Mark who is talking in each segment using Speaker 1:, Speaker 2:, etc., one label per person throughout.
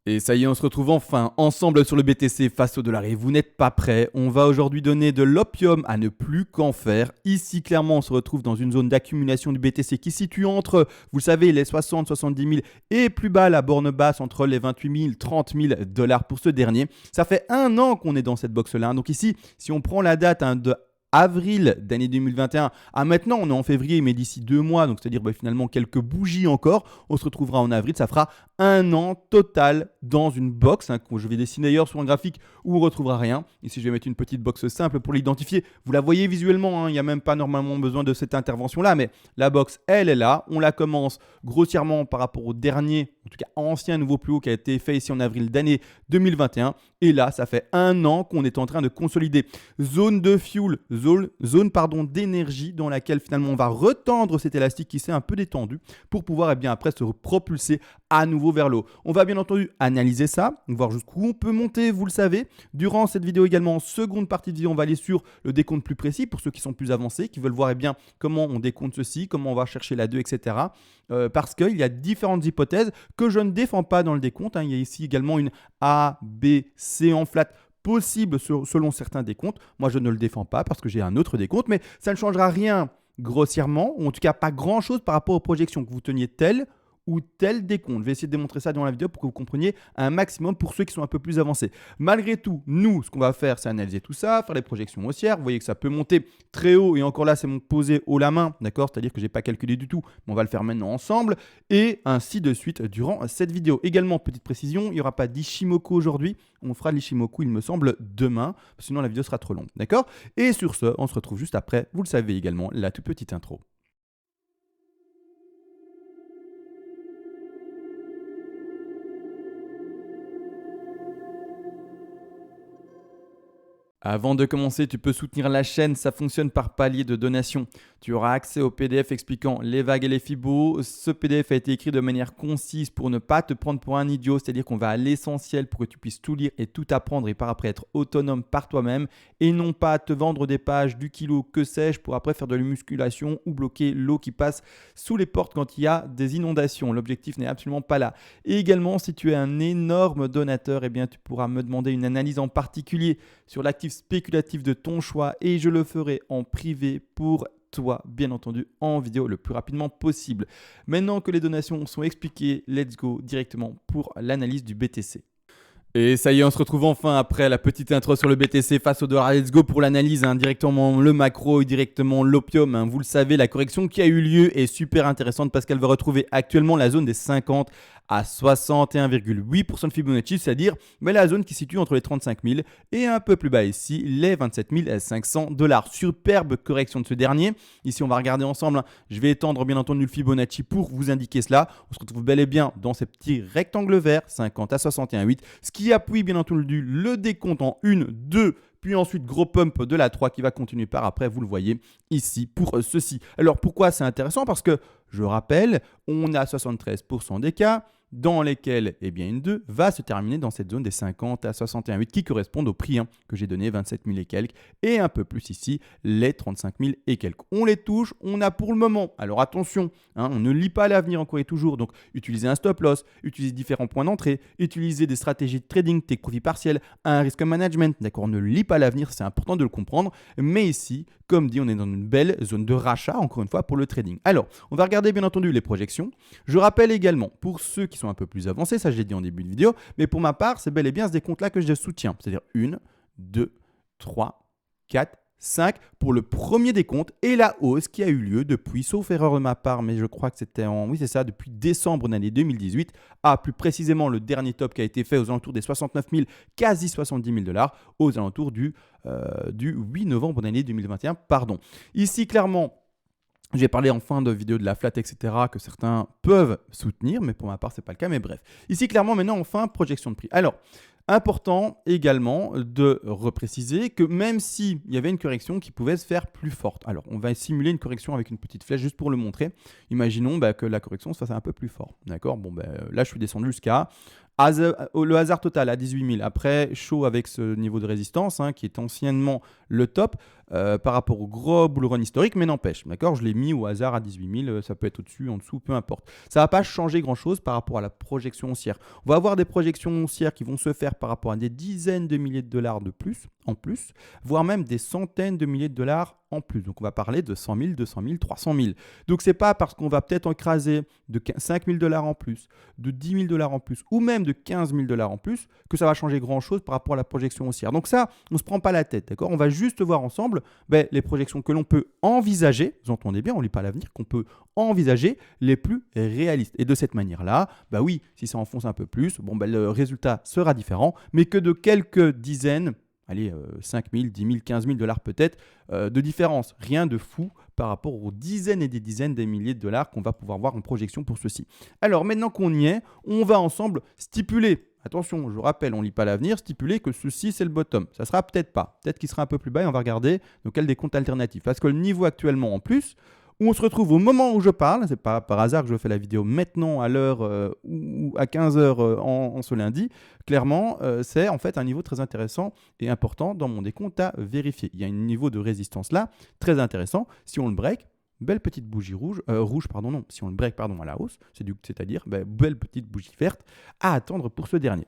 Speaker 1: Et ça y est, on se retrouve enfin ensemble sur le BTC face au dollar et vous n'êtes pas prêts. On va aujourd'hui donner de l'opium à ne plus qu'en faire. Ici, clairement, on se retrouve dans une zone d'accumulation du BTC qui se situe entre, vous savez, les 60, 70 000 et plus bas, la borne basse entre les 28 000, 30 000 dollars pour ce dernier. Ça fait un an qu'on est dans cette box-là. Donc ici, si on prend la date de avril d'année 2021 à maintenant, on est en février, mais d'ici 2 mois, donc c'est-à-dire finalement quelques bougies encore, on se retrouvera en avril, ça fera un an total dans une box, que je vais dessiner d'ailleurs sur un graphique où on ne retrouvera rien. Ici, je vais mettre une petite box simple pour l'identifier. Vous la voyez visuellement, il n'y a même pas normalement besoin de cette intervention-là, mais la box, elle est là. On la commence grossièrement par rapport au dernier, en tout cas ancien nouveau plus haut qui a été fait ici en avril d'année 2021. Et là, ça fait un an qu'on est en train de consolider. Zone de fuel, zone d'énergie dans laquelle finalement on va retendre cet élastique qui s'est un peu détendu pour pouvoir après se propulser à nouveau vers le haut. On va bien entendu analyser ça, voir jusqu'où on peut monter, vous le savez. Durant cette vidéo également, en seconde partie de vidéo, on va aller sur le décompte plus précis pour ceux qui sont plus avancés, qui veulent voir comment on décompte ceci, comment on va chercher la 2, etc. Parce qu'il y a différentes hypothèses que je ne défends pas dans le décompte. Il y a ici également une A, B, C en flat possible selon certains décomptes. Moi, je ne le défends pas parce que j'ai un autre décompte, mais ça ne changera rien grossièrement, ou en tout cas pas grand-chose par rapport aux projections que vous teniez tel ou tel décompte. Je vais essayer de démontrer ça dans la vidéo pour que vous compreniez un maximum pour ceux qui sont un peu plus avancés. Malgré tout, nous, ce qu'on va faire, c'est analyser tout ça, faire les projections haussières. Vous voyez que ça peut monter très haut et encore là, c'est mon posé haut la main, d'accord? C'est-à-dire que je n'ai pas calculé du tout, mais on va le faire maintenant ensemble et ainsi de suite durant cette vidéo. Également, petite précision, il n'y aura pas d'Ishimoku aujourd'hui. On fera l'Ishimoku, il me semble, demain, sinon la vidéo sera trop longue, d'accord? Et sur ce, on se retrouve juste après, vous le savez également, la toute petite intro. Avant de commencer, tu peux soutenir la chaîne, ça fonctionne par palier de donation. Tu auras accès au PDF expliquant les vagues et les fibos. Ce PDF a été écrit de manière concise pour ne pas te prendre pour un idiot, c'est-à-dire qu'on va à l'essentiel pour que tu puisses tout lire et tout apprendre et par après être autonome par toi-même et non pas te vendre des pages du kilo, que sais-je, pour après faire de la musculation ou bloquer l'eau qui passe sous les portes quand il y a des inondations. L'objectif n'est absolument pas là. Et également, si tu es un énorme donateur, tu pourras me demander une analyse en particulier sur l'actif spéculatif de ton choix et je le ferai en privé pour toi, bien entendu, en vidéo le plus rapidement possible. Maintenant que les donations sont expliquées, let's go directement pour l'analyse du BTC. Et ça y est, on se retrouve enfin après la petite intro sur le BTC face au dollar. Let's go pour l'analyse, directement le macro et directement l'opium. Vous le savez, la correction qui a eu lieu est super intéressante parce qu'elle va retrouver actuellement la zone des 50 à 61,8% de Fibonacci, c'est-à-dire la zone qui se situe entre les 35 000 et un peu plus bas ici, les 27 500 dollars. Superbe correction de ce dernier. Ici, on va regarder ensemble. Je vais étendre bien entendu le Fibonacci pour vous indiquer cela. On se retrouve bel et bien dans ces petits rectangles verts, 50 à 61,8, ce qui appuie bien entendu le décompte en 1, 2, puis ensuite gros pump de la 3 qui va continuer par après, vous le voyez ici pour ceci. Alors pourquoi c'est intéressant? Parce que, je rappelle, on a 73% des cas dans lesquels une 2 va se terminer dans cette zone des 50 à 61,8 qui correspondent au prix que j'ai donné, 27 000 et quelques, et un peu plus ici, les 35 000 et quelques. On les touche, on a pour le moment. Alors attention, on ne lit pas l'avenir encore et toujours, donc utilisez un stop loss, utilisez différents points d'entrée, utilisez des stratégies de trading, take profit partiel, un risk management, d'accord? On ne lit pas l'avenir, c'est important de le comprendre, mais ici, comme dit, on est dans une belle zone de rachat, encore une fois, pour le trading. Alors, on va regarder bien entendu les projections. Je rappelle également, pour ceux qui sont un peu plus avancés, ça je l'ai dit en début de vidéo, mais pour ma part, c'est bel et bien ce décompte-là que je soutiens. C'est-à-dire 1, 2, 3, 4, 5 pour le premier décompte et la hausse qui a eu lieu depuis, sauf erreur de ma part, mais je crois que c'était depuis décembre de l'année 2018, à plus précisément le dernier top qui a été fait aux alentours des 69 000, quasi 70 000 dollars, aux alentours du 8 novembre de l'année 2021. Ici, clairement, j'ai parlé en fin de vidéo de la flat, etc., que certains peuvent soutenir, mais pour ma part, ce n'est pas le cas. Mais bref, ici, clairement, maintenant, enfin, projection de prix. Alors, important également de repréciser que même s'il y avait une correction qui pouvait se faire plus forte. Alors, on va simuler une correction avec une petite flèche juste pour le montrer. Imaginons que la correction se fasse un peu plus forte. D'accord? Là, je suis descendu jusqu'à Le hasard total à 18 000. Après, chaud avec ce niveau de résistance, qui est anciennement le top par rapport au gros bull run historique, mais n'empêche. D'accord, je l'ai mis au hasard à 18 000. Ça peut être au-dessus, en dessous, peu importe. Ça ne va pas changer grand-chose par rapport à la projection haussière. On va avoir des projections haussières qui vont se faire par rapport à des dizaines de milliers de dollars de plus, en plus, voire même des centaines de milliers de dollars en plus. Donc, on va parler de 100 000, 200 000, 300 000. Donc, ce n'est pas parce qu'on va peut-être écraser de 5 000 dollars en plus, de 10 000 dollars en plus, ou même de 15 000 dollars en plus, que ça va changer grand-chose par rapport à la projection haussière. Donc ça, on ne se prend pas la tête, d'accord? On va juste voir ensemble les projections que l'on peut envisager, vous entendez bien, on ne lit pas l'avenir, qu'on peut envisager les plus réalistes. Et de cette manière-là, oui, si ça enfonce un peu plus, le résultat sera différent, mais que de quelques dizaines, 5 000, 10 000, 15 000 dollars peut-être de différence. Rien de fou par rapport aux dizaines et des dizaines de milliers de dollars qu'on va pouvoir voir en projection pour ceci. Alors maintenant qu'on y est, on va ensemble stipuler, attention, je rappelle, on ne lit pas l'avenir, stipuler que ceci c'est le bottom. Ça sera peut-être pas, peut-être qu'il sera un peu plus bas et on va regarder dans quel des comptes alternatifs. Parce que le niveau actuellement en plus, où on se retrouve au moment où je parle, c'est pas par hasard que je fais la vidéo maintenant à l'heure ou à 15h en ce lundi, clairement c'est en fait un niveau très intéressant et important dans mon décompte à vérifier. Il y a un niveau de résistance là très intéressant. Si on le break, belle petite bougie si on le break à la hausse, c'est-à-dire belle petite bougie verte à attendre pour ce dernier.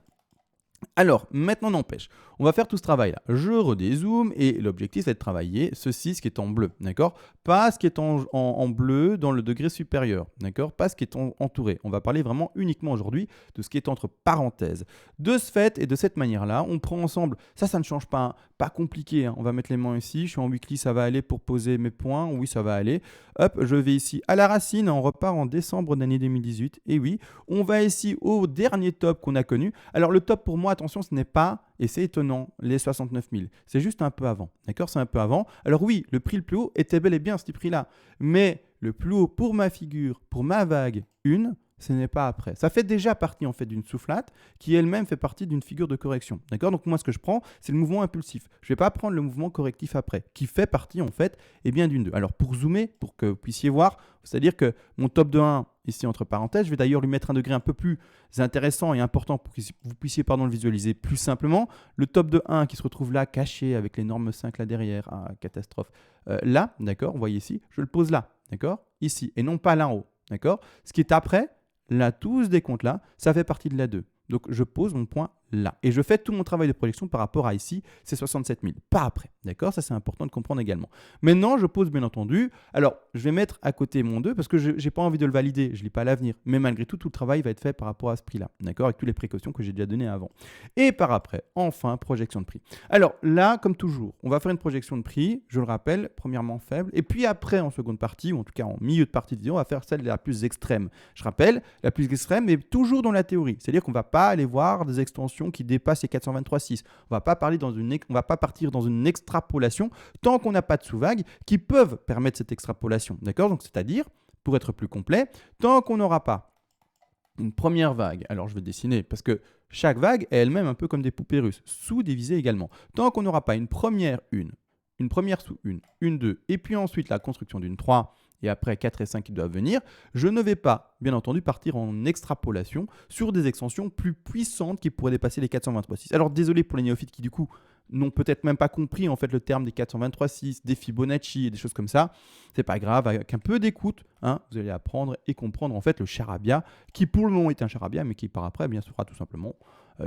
Speaker 1: Alors, maintenant n'empêche, on va faire tout ce travail-là. Je redézoome et l'objectif c'est de travailler ceci, ce qui est en bleu, d'accord? Pas ce qui est en bleu dans le degré supérieur, d'accord? Pas ce qui est entouré. On va parler vraiment uniquement aujourd'hui de ce qui est entre parenthèses. De ce fait et de cette manière-là, on prend ensemble, ça ne change pas, pas compliqué, On va mettre les mains ici, je suis en weekly, ça va aller pour poser mes points, oui ça va aller. Hop, je vais ici à la racine, on repart en décembre d'année 2018, et oui, on va ici au dernier top qu'on a connu. Alors le top pour moi, attention, ce n'est pas, et c'est étonnant, les 69 000. C'est juste un peu avant. D'accord? C'est un peu avant. Alors oui, le prix le plus haut était bel et bien ce prix-là. Mais le plus haut pour ma figure, pour ma vague 1, ce n'est pas après. Ça fait déjà partie en fait d'une soufflate qui elle-même fait partie d'une figure de correction. D'accord? Donc moi ce que je prends, c'est le mouvement impulsif. Je ne vais pas prendre le mouvement correctif après, qui fait partie en fait d'une 2. Alors pour zoomer, pour que vous puissiez voir, c'est-à-dire que mon top de 1, ici entre parenthèses, je vais d'ailleurs lui mettre un degré un peu plus intéressant et important pour que vous puissiez le visualiser plus simplement. Le top de 1 qui se retrouve là, caché avec l'énorme 5 là derrière, catastrophe. Là, d'accord, vous voyez ici, je le pose là, d'accord? Ici, et non pas là en haut, d'accord? Ce qui est après, là, tous des comptes là, ça fait partie de la 2. Donc, je pose mon point là. Et je fais tout mon travail de projection par rapport à ici, c'est 67 000. Pas après. D'accord? Ça, c'est important de comprendre également. Maintenant, je pose bien entendu. Alors, je vais mettre à côté mon 2 parce que je n'ai pas envie de le valider. Je ne lis pas l'avenir. Mais malgré tout, tout le travail va être fait par rapport à ce prix-là. D'accord? Avec toutes les précautions que j'ai déjà données avant. Et par après, enfin, projection de prix. Alors là, comme toujours, on va faire une projection de prix. Je le rappelle, premièrement faible. Et puis après, en seconde partie, ou en tout cas en milieu de partie de vidéo, on va faire celle la plus extrême. Je rappelle, la plus extrême, mais toujours dans la théorie. C'est-à-dire qu'on ne va pas aller voir des extensions qui dépassent les 423,6. On ne va pas partir dans une extrapolation tant qu'on n'a pas de sous-vagues qui peuvent permettre cette extrapolation. D'accord? Donc, c'est-à-dire, pour être plus complet, tant qu'on n'aura pas une première vague, alors je vais dessiner parce que chaque vague est elle-même un peu comme des poupées russes, sous-divisées également. Tant qu'on n'aura pas une première une première sous une 2, et puis ensuite la construction d'une 3, et après 4 et 5 qui doivent venir, je ne vais pas, bien entendu, partir en extrapolation sur des extensions plus puissantes qui pourraient dépasser les 423,6. Alors désolé pour les néophytes qui du coup n'ont peut-être même pas compris en fait le terme des 423,6, des Fibonacci et des choses comme ça. C'est pas grave, avec un peu d'écoute, vous allez apprendre et comprendre en fait le charabia, qui pour le moment est un charabia, mais qui par après bien sera tout simplement,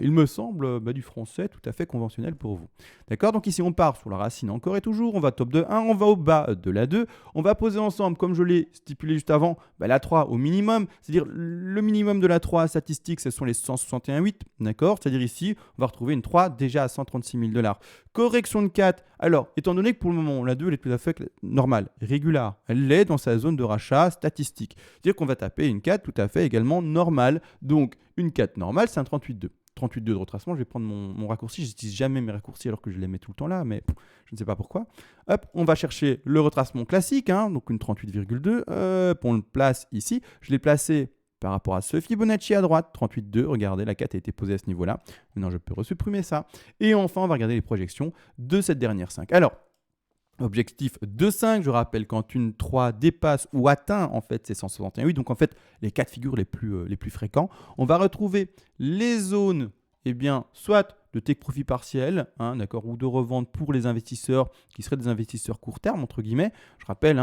Speaker 1: il me semble, du français tout à fait conventionnel pour vous. D'accord? Donc ici on part sur la racine encore et toujours, on va top de 1, on va au bas de la 2, on va poser ensemble, comme je l'ai stipulé juste avant, la 3 au minimum, c'est-à-dire le minimum de la 3 statistique, ce sont les 161,8, d'accord? C'est-à-dire ici, on va retrouver une 3 déjà à 136 000 $. Correction de 4, alors étant donné que pour le moment la 2 elle est tout à fait normale, régulière, elle est dans sa zone de rachat statistique, c'est-à-dire qu'on va taper une 4 tout à fait également normale, donc une 4 normale c'est un 38,2. 38,2 de retracement, je vais prendre mon raccourci, je n'utilise jamais mes raccourcis alors que je les mets tout le temps là, mais je ne sais pas pourquoi. Hop, on va chercher le retracement classique, donc une 38,2, on le place ici, je l'ai placé par rapport à ce Fibonacci à droite, 38,2, regardez, la 4 a été posée à ce niveau-là, maintenant je peux resupprimer ça, et enfin on va regarder les projections de cette dernière 5. Alors, Objectif 2,5, je rappelle, quand une 3 dépasse ou atteint en fait ces 161,8, donc en fait les cas de figure les plus fréquents, on va retrouver les zones, eh bien, soit de take profit partiel, d'accord, ou de revente pour les investisseurs qui seraient des investisseurs court terme, entre guillemets. Je rappelle,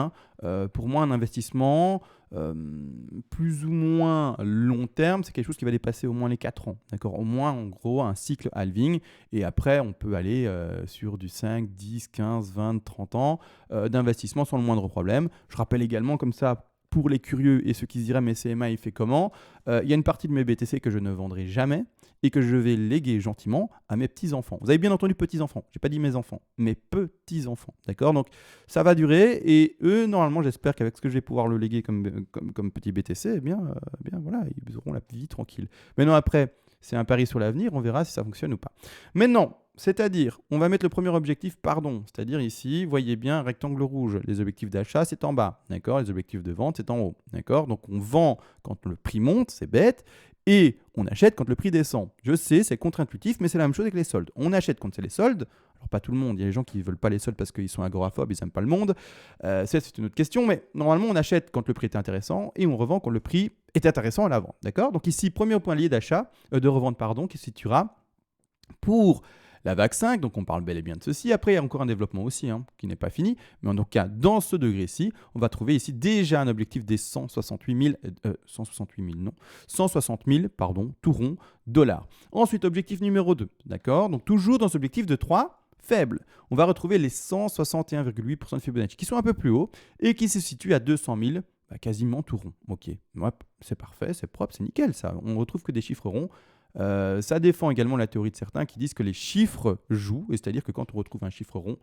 Speaker 1: pour moi, un investissement plus ou moins long terme, c'est quelque chose qui va dépasser au moins les 4 ans, d'accord, au moins en gros un cycle halving, et après on peut aller sur du 5, 10, 15, 20, 30 ans d'investissement sans le moindre problème. Je rappelle également comme ça, pour les curieux et ceux qui se diraient mais CMA il fait comment, il y a une partie de mes BTC que je ne vendrai jamais et que je vais léguer gentiment à mes petits-enfants. Vous avez bien entendu petits-enfants, je n'ai pas dit mes enfants, mes petits-enfants, d'accord? Donc ça va durer et eux, normalement, j'espère qu'avec ce que je vais pouvoir le léguer comme petit BTC, eh bien voilà, ils auront la vie tranquille. Maintenant après, c'est un pari sur l'avenir, on verra si ça fonctionne ou pas. Maintenant, c'est-à-dire, on va mettre le premier objectif, c'est-à-dire ici, voyez bien, rectangle rouge, les objectifs d'achat, c'est en bas, d'accord? Les objectifs de vente, c'est en haut, d'accord? Donc on vend quand le prix monte, c'est bête, et on achète quand le prix descend. Je sais, c'est contre-intuitif, mais c'est la même chose avec les soldes. On achète quand c'est les soldes. Alors pas tout le monde, il y a des gens qui ne veulent pas les soldes parce qu'ils sont agoraphobes, ils n'aiment pas le monde. C'est une autre question, mais normalement on achète quand le prix est intéressant et on revend quand le prix est intéressant à la vente, d'accord? Donc ici, premier point lié d'achat, de revente, qui se situera pour la vague 5, donc on parle bel et bien de ceci. Après, il y a encore un développement aussi qui n'est pas fini. Mais en tout cas, dans ce degré-ci, on va trouver ici déjà un objectif des 160 000 tout rond, dollars. Ensuite, objectif numéro 2, d'accord? Donc toujours dans ce objectif de 3, faible. On va retrouver les 161,8% de Fibonacci qui sont un peu plus hauts et qui se situent à 200 000, quasiment tout rond. Ok, ouais, c'est parfait, c'est propre, c'est nickel ça. On retrouve que des chiffres ronds. Ça défend également la théorie de certains qui disent que les chiffres jouent, et c'est-à-dire que quand on retrouve un chiffre rond,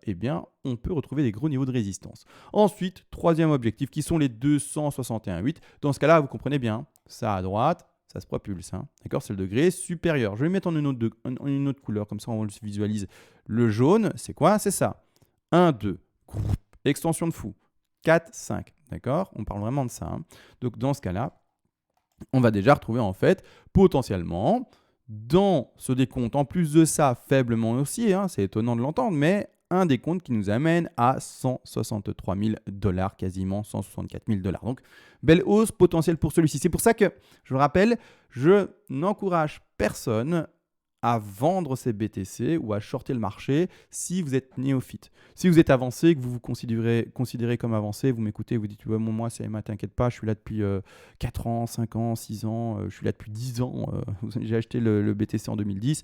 Speaker 1: eh bien, on peut retrouver des gros niveaux de résistance. Ensuite, troisième objectif, qui sont les 261,8. Dans ce cas-là, vous comprenez bien, ça à droite, ça se propulse. D'accord, c'est le degré supérieur. Je vais mettre en une autre couleur, comme ça on se visualise. Le jaune, c'est quoi? C'est ça. 1, 2, extension de fou. 4, 5. D'accord, on parle vraiment de ça. Donc dans ce cas-là, on va déjà retrouver en fait potentiellement dans ce décompte, en plus de ça faiblement haussier, c'est étonnant de l'entendre, mais un décompte qui nous amène à 163 000 $, quasiment 164 000 $. Donc belle hausse potentielle pour celui-ci. C'est pour ça que, je vous rappelle, je n'encourage personne à vendre ces BTC ou à shorter le marché si vous êtes néophyte. Si vous êtes avancé, que vous vous considérez comme avancé, vous m'écoutez, vous dites ouais, moi, CMA, t'inquiète pas, je suis là depuis 4 ans, 5 ans, 6 ans, je suis là depuis 10 ans, j'ai acheté le BTC en 2010.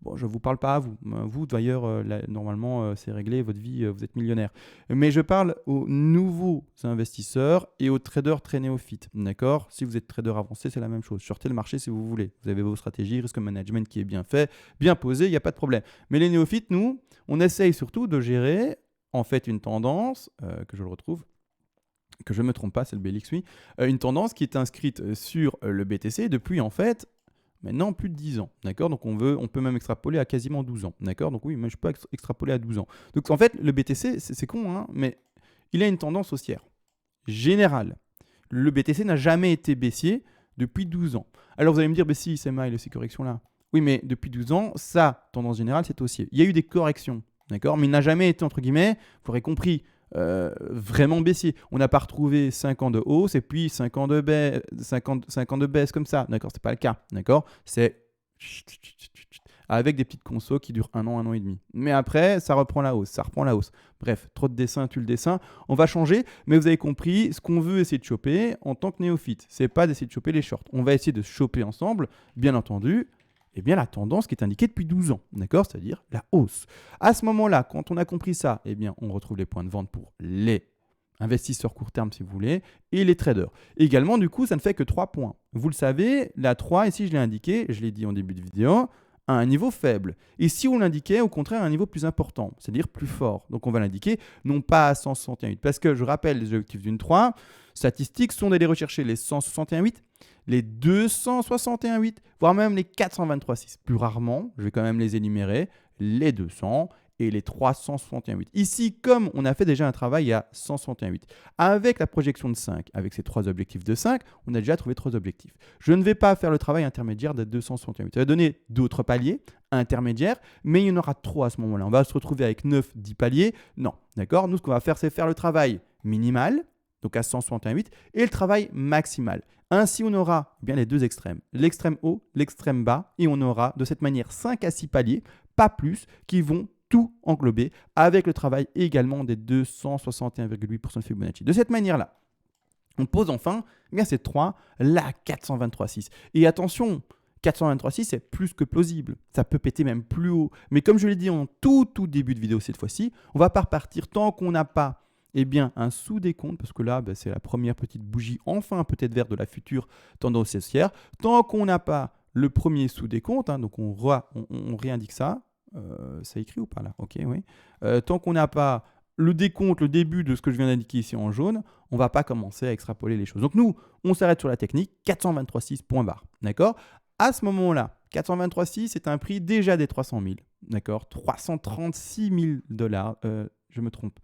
Speaker 1: Bon, je ne vous parle pas à vous. Vous, d'ailleurs, normalement, c'est réglé, votre vie, vous êtes millionnaire. Mais je parle aux nouveaux investisseurs et aux traders très néophytes. D'accord? Si vous êtes trader avancé, c'est la même chose. Sortez le marché si vous voulez. Vous avez vos stratégies, risque management qui est bien fait, bien posé, il n'y a pas de problème. Mais les néophytes, nous, on essaye surtout de gérer, en fait, une tendance, que je le retrouve, que je ne me trompe pas, c'est le BLX, oui, une tendance qui est inscrite sur le BTC depuis, en fait, maintenant plus de 10 ans, d'accord? Donc on peut même extrapoler à quasiment 12 ans, d'accord? Donc oui, mais je peux extrapoler à 12 ans. Donc en fait, le BTC, c'est con, mais il a une tendance haussière générale. Le BTC n'a jamais été baissier depuis 12 ans. Alors vous allez me dire, si, c'est mal, ces corrections-là. Oui, mais depuis 12 ans, sa tendance générale, c'est haussier. Il y a eu des corrections, d'accord? Mais il n'a jamais été, entre guillemets, vous aurez compris, vraiment baissier. On n'a pas retrouvé 5 ans de hausse et puis 5 ans de baisse, 5 ans de baisse comme ça. D'accord, c'est pas le cas. D'accord, c'est avec des petites consos qui durent 1 an et demi. Mais après, ça reprend la hausse, Bref, trop de dessins, tue le dessin. On va changer, mais vous avez compris, ce qu'on veut essayer de choper en tant que néophyte, c'est pas d'essayer de choper les shorts. On va essayer de choper ensemble, bien entendu, la tendance qui est indiquée depuis 12 ans, d'accord? C'est-à-dire la hausse. À ce moment-là, quand on a compris ça, on retrouve les points de vente pour les investisseurs court terme, si vous voulez, et les traders. Également, du coup, ça ne fait que 3 points. Vous le savez, la 3, ici, je l'ai indiqué, je l'ai dit en début de vidéo, à un niveau faible. Et si on l'indiquait, au contraire, à un niveau plus important, c'est-à-dire plus fort. Donc, on va l'indiquer, non pas à 161,8. Parce que, je rappelle, les objectifs d'une 3, statistiques sont d'aller rechercher les 161,8, les 261,8, voire même les 423,6. Plus rarement, je vais quand même les énumérer, les 200 et les 361,8. Ici, comme on a fait déjà un travail à 161,8, avec la projection de 5, avec ces 3 objectifs de 5, on a déjà trouvé 3 objectifs. Je ne vais pas faire le travail intermédiaire de 261,8. Ça va donner d'autres paliers intermédiaires, mais il y en aura 3 à ce moment-là. On va se retrouver avec 9, 10 paliers. Non, d'accord? Nous, ce qu'on va faire, c'est faire le travail minimal, donc à 161,8, et le travail maximal. Ainsi, on aura bien les deux extrêmes, l'extrême haut, l'extrême bas, et on aura de cette manière 5 à 6 paliers, pas plus, qui vont tout englober avec le travail également des 261,8% de Fibonacci. De cette manière-là, on pose enfin bien ces 3, la 423,6. Et attention, 423,6 c'est plus que plausible. Ça peut péter même plus haut. Mais comme je l'ai dit en tout début de vidéo cette fois-ci, on va pas repartir tant qu'on n'a pas un sous-décompte, parce que là, c'est la première petite bougie, enfin peut-être verte de la future tendance haussière. Tant qu'on n'a pas le premier sous-décompte, donc on réindique ça. Ça écrit ou pas là? Ok, oui. Tant qu'on n'a pas le décompte, le début de ce que je viens d'indiquer ici en jaune, on ne va pas commencer à extrapoler les choses. Donc nous, on s'arrête sur la technique, 423,6 points barre. D'accord? À ce moment-là, 423,6 c'est un prix déjà des 300 000. D'accord? 336 000 dollars. Je me trompe.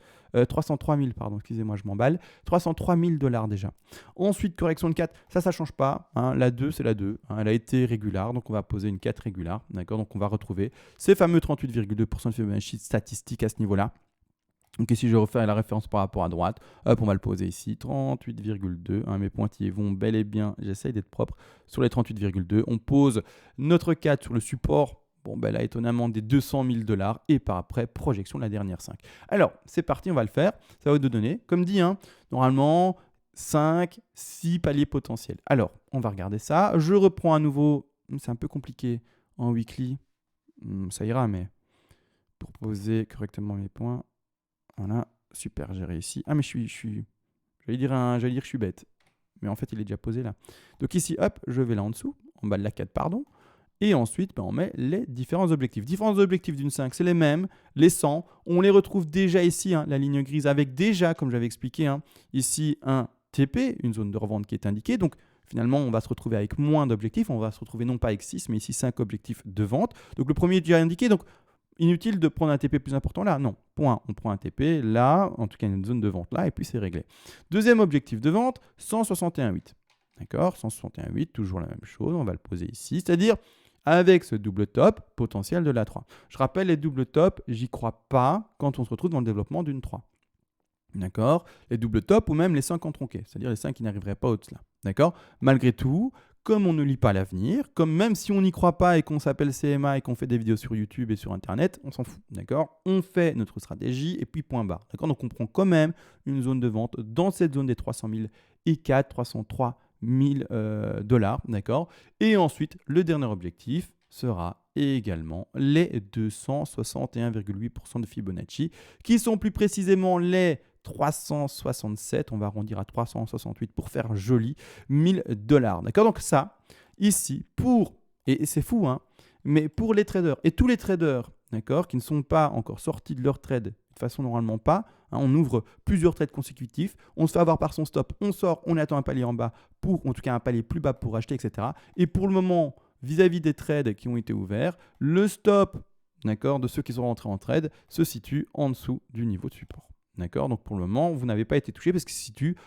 Speaker 1: 303 000, pardon, excusez-moi, je m'emballe. 303 000 dollars déjà. Ensuite, correction de 4, ça ne change pas. La 2, c'est la 2. Elle a été régulière, donc on va poser une 4 régulière. D'accord? Donc on va retrouver ces fameux 38,2% de Fibonacci statistiques à ce niveau-là. Donc ici, je refais la référence par rapport à droite. Hop, on va le poser ici, 38,2. Mes pointillés vont bel et bien, j'essaye d'être propre, sur les 38,2. On pose notre 4 sur le support. Bon, là, étonnamment, des 200 000 dollars. Et par après, projection de la dernière 5. Alors, c'est parti, on va le faire. Ça va nous donner, comme dit, normalement, 5, 6 paliers potentiels. Alors, on va regarder ça. Je reprends à nouveau. C'est un peu compliqué en weekly. Ça ira, mais pour poser correctement mes points. Voilà, super, j'ai réussi. Mais j'allais dire que je suis bête. Mais en fait, il est déjà posé là. Donc ici, hop, je vais là en dessous, en bas de la 4, pardon. Et ensuite, on met les différents objectifs. Différents objectifs d'une 5, c'est les mêmes. Les 100, on les retrouve déjà ici, la ligne grise, avec déjà, comme j'avais expliqué, ici un TP, une zone de revente qui est indiquée. Donc finalement, on va se retrouver avec moins d'objectifs. On va se retrouver non pas avec 6, mais ici 5 objectifs de vente. Donc le premier est déjà indiqué. Donc inutile de prendre un TP plus important là. Non, point. On prend un TP là, en tout cas une zone de vente là, et puis c'est réglé. Deuxième objectif de vente, 161,8. D'accord, 161,8, toujours la même chose. On va le poser ici, c'est-à-dire avec ce double top potentiel de la 3. Je rappelle, les doubles tops, j'y crois pas quand on se retrouve dans le développement d'une 3. D'accord? Les doubles tops ou même les 5 en tronqué, c'est-à-dire les 5 qui n'arriveraient pas au-delà. D'accord? Malgré tout, comme on ne lit pas l'avenir, comme même si on n'y croit pas et qu'on s'appelle CMA et qu'on fait des vidéos sur YouTube et sur Internet, on s'en fout. D'accord? On fait notre stratégie et puis point barre. D'accord? Donc on prend quand même une zone de vente dans cette zone des 300 000 et 4, 303 000 dollars. D'accord? Et ensuite, le dernier objectif sera également les 261,8% de Fibonacci, qui sont plus précisément les 367, on va arrondir à 368 pour faire joli, 1000 dollars. D'accord? Donc ça, ici, et c'est fou, mais pour les traders, et tous les traders, d'accord, qui ne sont pas encore sortis de leur trade, de toute façon normalement pas, on ouvre plusieurs trades consécutifs, on se fait avoir par son stop, on sort, on attend un palier en bas, en tout cas un palier plus bas pour acheter, etc. Et pour le moment, vis-à-vis des trades qui ont été ouverts, le stop, d'accord, de ceux qui sont rentrés en trade se situe en dessous du niveau de support. D'accord? Donc pour le moment, vous n'avez pas été touché parce qu'il se situe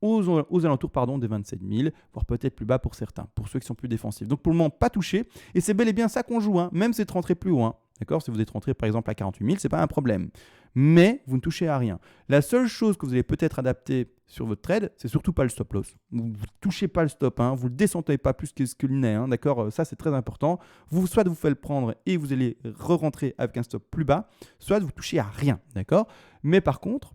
Speaker 1: aux alentours des 27 000, voire peut-être plus bas pour certains, pour ceux qui sont plus défensifs. Donc pour le moment, pas touché. Et c'est bel et bien ça qu'on joue, même si c'est rentré plus haut. D'accord? Si vous êtes rentré par exemple à 48 000, ce n'est pas un problème. Mais vous ne touchez à rien. La seule chose que vous allez peut-être adapter sur votre trade, c'est surtout pas le stop loss. Vous ne touchez pas le stop, vous ne le descendez pas plus que ce qu'il n'est. D'accord? Ça, c'est très important. Soit vous faites le prendre et vous allez re-rentrer avec un stop plus bas, soit vous touchez à rien. D'accord? Mais par contre,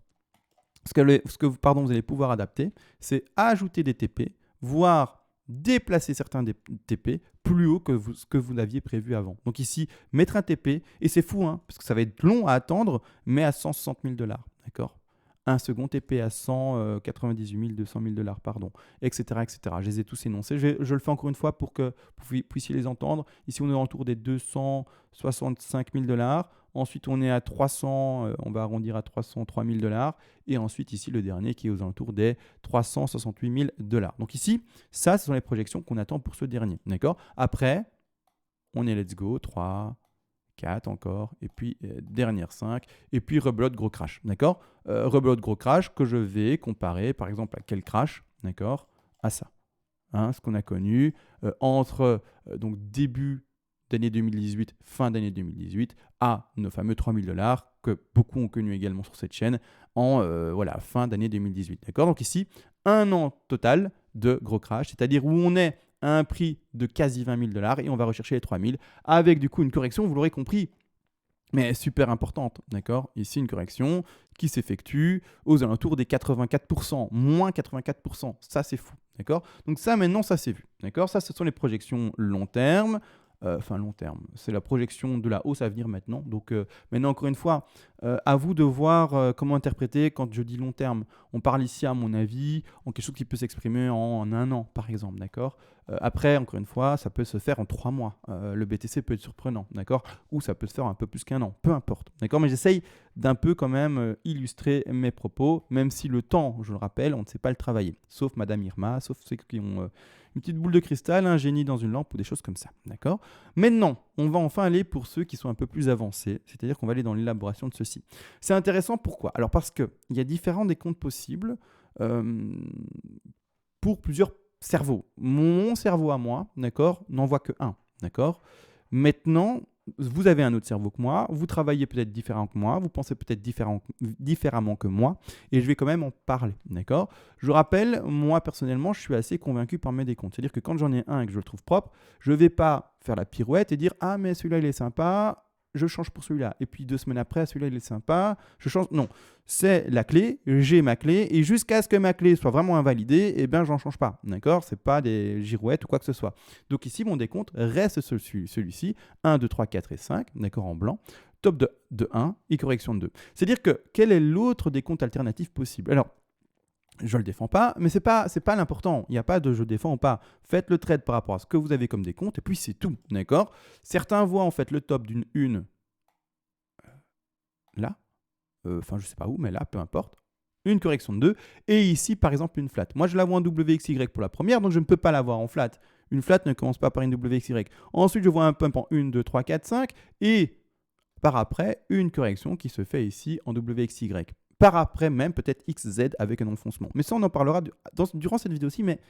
Speaker 1: ce que vous allez pouvoir adapter, c'est ajouter des TP, voire déplacer certains des TP plus haut que ce que vous n'aviez prévu avant. Donc ici, mettre un TP, et c'est fou, parce que ça va être long à attendre, mais à 160 000 dollars. D'accord? Un second TP à 198 000, 200 000 dollars, pardon, etc., etc. Je les ai tous énoncés. Je le fais encore une fois pour que vous puissiez les entendre. Ici, on est autour des 265 000 dollars. Ensuite, on est à 300, on va arrondir à 303 000 dollars. Et ensuite, ici, le dernier qui est aux alentours des 368 000 dollars. Donc ici, ça, ce sont les projections qu'on attend pour ce dernier. D'accord? Après, on est let's go. 3, 4 encore, et puis dernière 5, et puis rebelote gros crash, d'accord. Rebelote gros crash que je vais comparer par exemple à quel crash, d'accord, à ça. Hein, ce qu'on a connu entre donc début d'année 2018, fin d'année 2018, à nos fameux 3000 $ que beaucoup ont connu également sur cette chaîne en voilà, fin d'année 2018. D'accord. Donc ici, un an total de gros crash, c'est-à-dire où on est à un prix de quasi 20 000 $ et on va rechercher les 3000 avec du coup une correction, vous l'aurez compris, mais super importante, d'accord. Ici, une correction qui s'effectue aux alentours des 84%, moins 84%. Ça, c'est fou, d'accord. Donc ça, maintenant, ça c'est vu, d'accord. Ça, ce sont les projections long terme. Enfin, long terme, c'est la projection de la hausse à venir maintenant. Donc maintenant, encore une fois, à vous de voir comment interpréter quand je dis long terme. On parle ici, à mon avis, en quelque chose qui peut s'exprimer en un an, par exemple, d'accord. Après, encore une fois, ça peut se faire en 3 mois. Le BTC peut être surprenant, d'accord. Ou ça peut se faire un peu plus qu'un an, peu importe, d'accord. Mais j'essaye d'un peu quand même illustrer mes propos, même si le temps, je le rappelle, on ne sait pas le travailler. Sauf Madame Irma, sauf ceux qui ont une petite boule de cristal, un génie dans une lampe ou des choses comme ça, d'accord. Maintenant, on va enfin aller pour ceux qui sont un peu plus avancés, c'est-à-dire qu'on va aller dans l'élaboration de ceci. C'est intéressant, pourquoi? Alors parce qu'il y a différents décomptes possibles pour plusieurs cerveaux. Mon cerveau à moi, d'accord, n'en voit que un, d'accord. Maintenant, vous avez un autre cerveau que moi, vous travaillez peut-être différent que moi, vous pensez peut-être différemment que moi, et je vais quand même en parler, d'accord. Je rappelle, moi personnellement, je suis assez convaincu par mes décomptes. C'est-à-dire que quand j'en ai un et que je le trouve propre, je ne vais pas faire la pirouette et dire « Ah, mais celui-là, il est sympa ». Je change pour celui-là. Et puis 2 semaines après, celui-là, il est sympa. Je change. Non, c'est la clé. J'ai ma clé. Et jusqu'à ce que ma clé soit vraiment invalidée, eh bien, j'en change pas. D'accord. C'est pas des girouettes ou quoi que ce soit. Donc ici, mon décompte reste celui-ci. 1, 2, 3, 4 et 5. D'accord, en blanc. Top de 1 et correction de 2. C'est-à-dire que quel est l'autre décompte alternatif possible? Alors, je ne le défends pas, mais ce n'est pas l'important. Il n'y a pas de je défends ou pas. Faites le trade par rapport à ce que vous avez comme décompte et puis c'est tout. D'accord. Certains voient en fait le top d'une une là. Enfin, je ne sais pas où, mais là, peu importe. Une correction de 2. Et ici, par exemple, une flat. Moi, je la vois en WXY pour la première, donc je ne peux pas la voir en flat. Une flat ne commence pas par une WXY. Ensuite, je vois un pump en 1, 2, 3, 4, 5. Et par après, une correction qui se fait ici en WXY. Par après même peut-être XZ avec un enfoncement. Mais ça, on en parlera durant cette vidéo aussi. Mais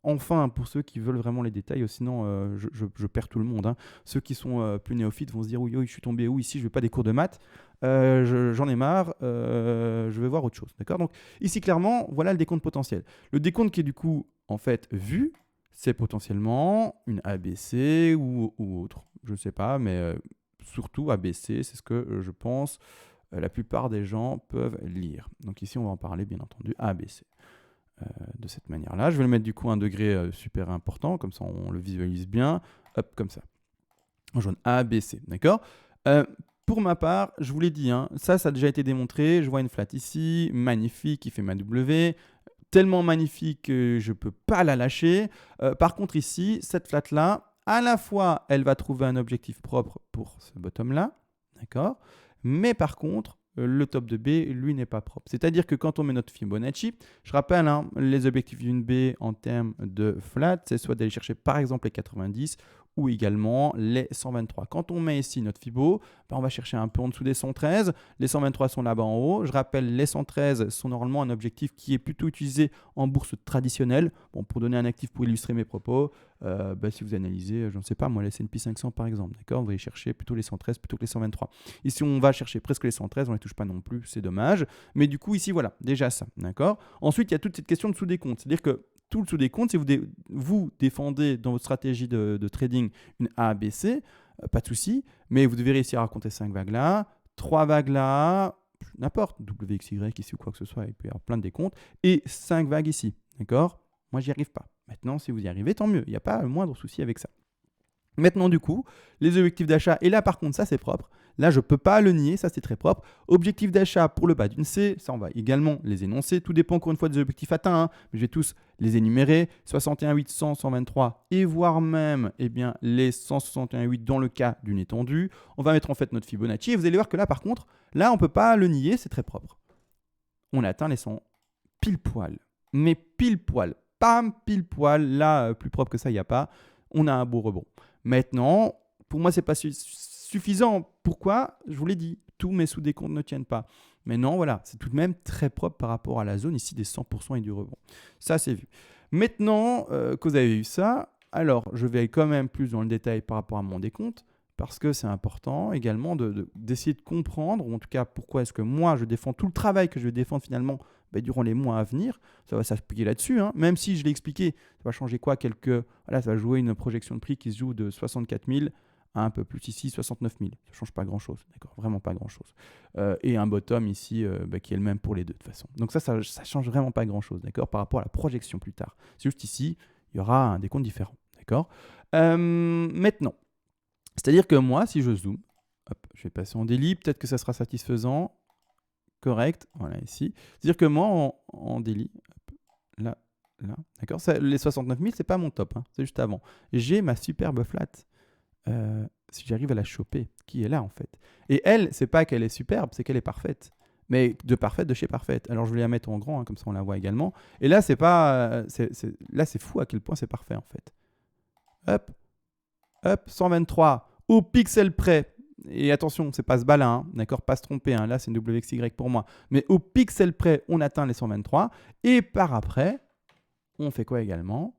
Speaker 1: enfin, pour ceux qui veulent vraiment les détails, sinon je perds tout le monde. Hein. Ceux qui sont plus néophytes vont se dire « Oui, je suis tombé où ici, je ne veux pas des cours de maths. J'en ai marre, je vais voir autre chose. » D'accord. Donc ici, clairement, voilà le décompte potentiel. Le décompte qui est du coup, en fait, vu, c'est potentiellement une ABC ou autre. Je ne sais pas, mais surtout ABC, c'est ce que je pense la plupart des gens peuvent lire. Donc ici, on va en parler, bien entendu, ABC. De cette manière-là. Je vais le mettre du coup à un degré super important, comme ça on le visualise bien. Hop, comme ça. En jaune, ABC, d'accord. Pour ma part, je vous l'ai dit, hein, ça a déjà été démontré. Je vois une flat ici, magnifique, qui fait ma W. Tellement magnifique que je ne peux pas la lâcher. Par contre ici, cette flat-là, à la fois, elle va trouver un objectif propre pour ce bottom-là, d'accord. Mais par contre, le top de B, lui, n'est pas propre. C'est-à-dire que quand on met notre Fibonacci, je rappelle, hein, les objectifs d'une B en termes de flat, c'est soit d'aller chercher par exemple les 90 ou également les 123. Quand on met ici notre Fibo, ben on va chercher un peu en dessous des 113. Les 123 sont là-bas en haut. Je rappelle, les 113 sont normalement un objectif qui est plutôt utilisé en bourse traditionnelle. Bon, pour donner un actif pour illustrer mes propos, si vous analysez, je ne sais pas, moi, les S&P 500 par exemple, d'accord, vous allez chercher plutôt les 113 plutôt que les 123. Ici, on va chercher presque les 113, on ne les touche pas non plus, c'est dommage. Mais du coup, ici, voilà, déjà ça, d'accord. Ensuite, il y a toute cette question de sous-décompte. C'est-à-dire que tout le sous-décompte, si vous défendez dans votre stratégie de trading une ABC, pas de souci, mais vous devez réussir à raconter 5 vagues là, 3 vagues là, n'importe, WXY ici ou quoi que ce soit, il peut y avoir plein de décomptes, et 5 vagues ici, d'accord. Moi, j'y arrive pas. Maintenant, si vous y arrivez, tant mieux, il n'y a pas le moindre souci avec ça. Maintenant, du coup, les objectifs d'achat, et là par contre, ça c'est propre. Là, je ne peux pas le nier, ça c'est très propre. Objectif d'achat pour le bas d'une C, ça on va également les énoncer. Tout dépend encore une fois des objectifs atteints, hein, mais je vais tous les énumérer. 61, 800, 123 et voire même les 161,8 dans le cas d'une étendue. On va mettre en fait notre Fibonacci et vous allez voir que là par contre, là on ne peut pas le nier, c'est très propre. On a atteint les 100 pile poil. Mais pile poil, pam, pile poil, là plus propre que ça, il n'y a pas. On a un beau rebond. Maintenant, pour moi, ce n'est pas suffisant. Pourquoi? Je vous l'ai dit, tous mes sous-décomptes ne tiennent pas. Mais non, voilà, c'est tout de même très propre par rapport à la zone ici des 100% et du rebond. Ça, c'est vu. Maintenant que vous avez vu ça, alors je vais quand même plus dans le détail par rapport à mon décompte, parce que c'est important également d'essayer de comprendre, ou en tout cas pourquoi est-ce que moi je défends tout le travail que je vais défendre finalement durant les mois à venir. Ça va s'appliquer là-dessus, hein. Même si je l'ai expliqué, ça va changer quoi voilà, ça va jouer une projection de prix qui se joue de 64 000 à un peu plus ici, 69 000. Ça ne change pas grand-chose, d'accord, vraiment pas grand-chose. Et un bottom ici qui est le même pour les deux de toute façon. Donc ça ne change vraiment pas grand-chose, d'accord, par rapport à la projection plus tard. C'est juste ici, il y aura un décompte différent, d'accord. Maintenant, c'est-à-dire que moi, si je zoome, hop, je vais passer en daily, peut-être que ça sera satisfaisant, correct, voilà ici. C'est-à-dire que moi, en daily, hop, là, d'accord, les 69 000, c'est pas mon top, hein, c'est juste avant. J'ai ma superbe flat. Si j'arrive à la choper, qui est là en fait. Et elle, c'est pas qu'elle est superbe, c'est qu'elle est parfaite. Mais de parfaite de chez parfaite. Alors je vais la mettre en grand, hein, comme ça on la voit également. Et là, c'est pas, là c'est fou à quel point c'est parfait en fait. Hop, hop, 123 au pixel près. Et attention, c'est pas ce bas-là, hein, d'accord, pas se tromper. Hein, là, c'est une WXY pour moi. Mais au pixel près, on atteint les 123. Et par après, on fait quoi également?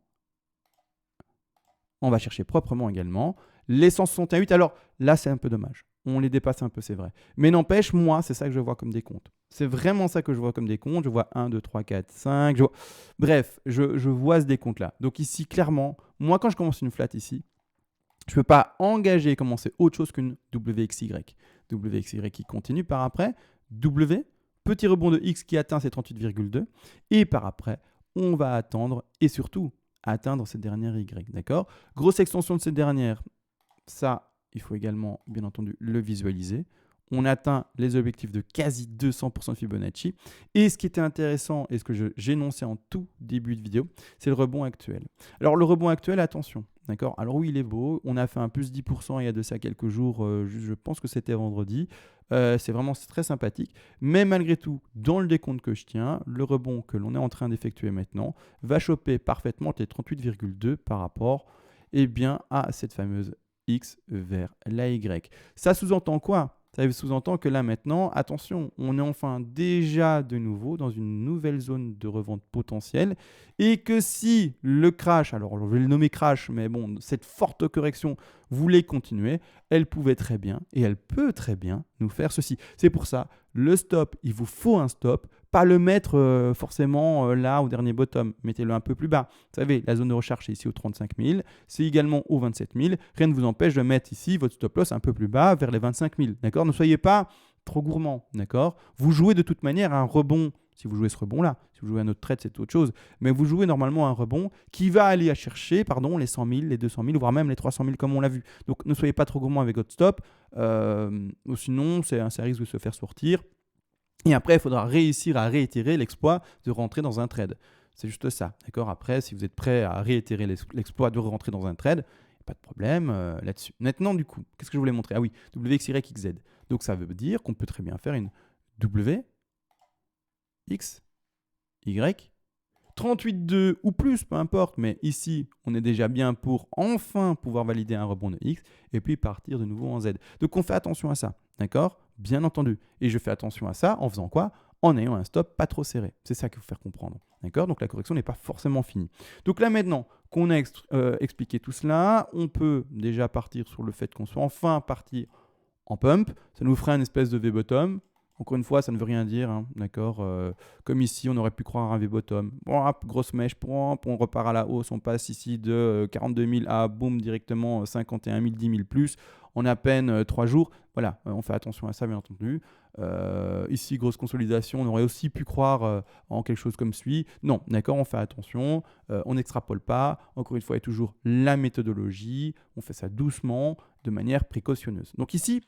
Speaker 1: On va chercher proprement également les 168. Alors là, c'est un peu dommage. On les dépasse un peu, c'est vrai. Mais n'empêche, moi, c'est ça que je vois comme des comptes. C'est vraiment ça que je vois comme des comptes. Je vois 1, 2, 3, 4, 5. Bref, je vois ce décompte-là. Donc ici, clairement, moi, quand je commence une flat ici, je ne peux pas engager et commencer autre chose qu'une WXY. WXY qui continue par après. W, petit rebond de X qui atteint ses 38,2. Et par après, on va attendre et surtout atteindre cette dernière Y. D'accord? Grosse extension de cette dernière. Ça, il faut également, bien entendu, le visualiser. On atteint les objectifs de quasi 200% de Fibonacci. Et ce qui était intéressant, et ce que j'énonçais en tout début de vidéo, c'est le rebond actuel. Alors, le rebond actuel, attention. D'accord. Alors oui, il est beau. On a fait un plus 10% il y a de ça quelques jours. Je pense que c'était vendredi. C'est vraiment très sympathique. Mais malgré tout, dans le décompte que je tiens, le rebond que l'on est en train d'effectuer maintenant va choper parfaitement les 38,2 par rapport à cette fameuse X vers la Y. Ça sous-entend quoi? Ça sous-entend que là maintenant, attention, on est enfin déjà de nouveau dans une nouvelle zone de revente potentielle et que si le crash, alors je vais le nommer crash, mais bon, cette forte correction voulait continuer, elle pouvait très bien et elle peut très bien nous faire ceci. C'est pour ça, le stop, il vous faut un stop, pas le mettre forcément là au dernier bottom, mettez-le un peu plus bas. Vous savez, la zone de recherche est ici au 35 000, c'est également au 27 000. Rien ne vous empêche de mettre ici votre stop loss un peu plus bas vers les 25 000. D'accord? Ne soyez pas trop gourmand. D'accord? Vous jouez de toute manière un rebond. Si vous jouez ce rebond-là, si vous jouez un autre trade, c'est autre chose. Mais vous jouez normalement un rebond qui va aller à chercher les 100 000, les 200 000, voire même les 300 000 comme on l'a vu. Donc ne soyez pas trop gourmand avec votre stop. Sinon, ça risque de se faire sortir. Et après, il faudra réussir à réitérer l'exploit de rentrer dans un trade. C'est juste ça. D'accord? Après, si vous êtes prêt à réitérer l'exploit de rentrer dans un trade, pas de problème là-dessus. Maintenant, du coup, qu'est-ce que je voulais montrer? Ah oui, WXYXZ. Donc, ça veut dire qu'on peut très bien faire une W, X, Y, 38,2 ou plus, peu importe. Mais ici, on est déjà bien pour enfin pouvoir valider un rebond de X et puis partir de nouveau en Z. Donc, on fait attention à ça. D'accord? Bien entendu. Et je fais attention à ça en faisant quoi? En ayant un stop pas trop serré. C'est ça qu'il faut faire comprendre. D'accord? Donc la correction n'est pas forcément finie. Donc là maintenant qu'on a expliqué tout cela, on peut déjà partir sur le fait qu'on soit enfin parti en pump. Ça nous ferait une espèce de V-bottom. Encore une fois, ça ne veut rien dire, hein, d'accord? Comme ici, on aurait pu croire à un V-bottom. Bon, hop, grosse mèche, on repart à la hausse, on passe ici de 42 000 à boum, directement 51 000, 10 000 plus, en à peine 3 jours. Voilà, on fait attention à ça, bien entendu. Ici, grosse consolidation, on aurait aussi pu croire en quelque chose comme celui. Non, d'accord, on fait attention, on n'extrapole pas. Encore une fois, il y a toujours la méthodologie, on fait ça doucement, de manière précautionneuse. Donc ici,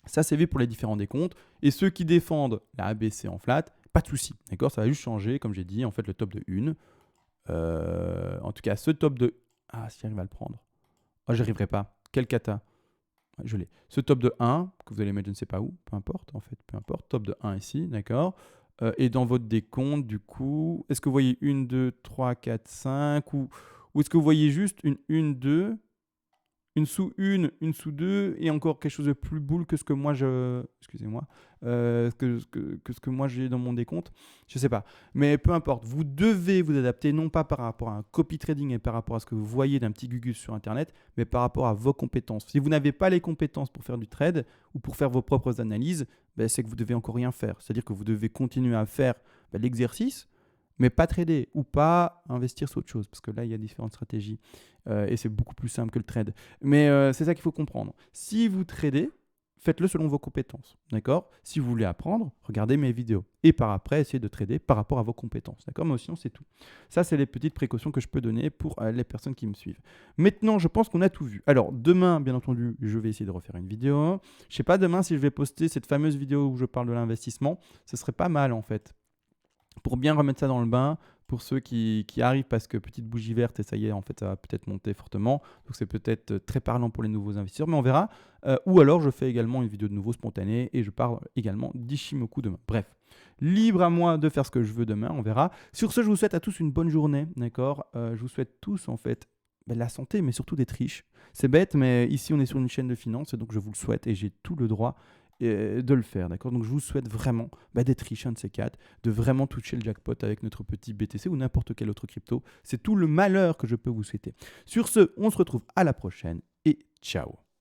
Speaker 1: ça, c'est vu pour les différents décomptes. Et ceux qui défendent la ABC en flat, pas de souci. D'accord? Ça va juste changer, comme j'ai dit, en fait, le top de 1. En tout cas, ce top de... Ah, si j'arrive à le prendre. Oh, j'y arriverai pas. Quel cata. Je l'ai. Ce top de 1, que vous allez mettre je ne sais pas où, peu importe, en fait, peu importe. Top de 1 ici, d'accord? Et dans votre décompte, du coup, est-ce que vous voyez 1, 2, 3, 4, 5 ou est-ce que vous voyez juste une 1, 2 une sous deux, et encore quelque chose de plus boule que ce que moi excusez-moi, que ce que moi j'ai dans mon décompte. Je sais pas. Mais peu importe. Vous devez vous adapter, non pas par rapport à un copy trading et par rapport à ce que vous voyez d'un petit Gugus sur Internet, mais par rapport à vos compétences. Si vous n'avez pas les compétences pour faire du trade ou pour faire vos propres analyses, ben, c'est que vous devez encore rien faire. C'est-à-dire que vous devez continuer à faire l'exercice, mais pas trader ou pas investir sur autre chose, parce que là, il y a différentes stratégies et c'est beaucoup plus simple que le trade. Mais c'est ça qu'il faut comprendre. Si vous tradez, faites-le selon vos compétences, d'accord? Si vous voulez apprendre, regardez mes vidéos. Et par après, essayez de trader par rapport à vos compétences, d'accord? Mais sinon, c'est tout. Ça, c'est les petites précautions que je peux donner pour les personnes qui me suivent. Maintenant, je pense qu'on a tout vu. Alors, demain, bien entendu, je vais essayer de refaire une vidéo. Je sais pas demain si je vais poster cette fameuse vidéo où je parle de l'investissement. Ce serait pas mal, en fait, pour bien remettre ça dans le bain, pour ceux qui arrivent, parce que petite bougie verte, et ça y est, en fait, ça va peut-être monter fortement. Donc, c'est peut-être très parlant pour les nouveaux investisseurs, mais on verra. Ou alors, je fais également une vidéo de nouveau spontanée et je parle également d'Ishimoku demain. Bref, libre à moi de faire ce que je veux demain, on verra. Sur ce, je vous souhaite à tous une bonne journée, d'accord? Je vous souhaite tous, en fait, la santé, mais surtout d'être riches. C'est bête, mais ici, on est sur une chaîne de finance, et donc je vous le souhaite et j'ai tout le droit de le faire, d'accord? Donc je vous souhaite vraiment d'être riche, un de ces quatre, de vraiment toucher le jackpot avec notre petit BTC ou n'importe quel autre crypto. C'est tout le malheur que je peux vous souhaiter. Sur ce, on se retrouve à la prochaine et ciao!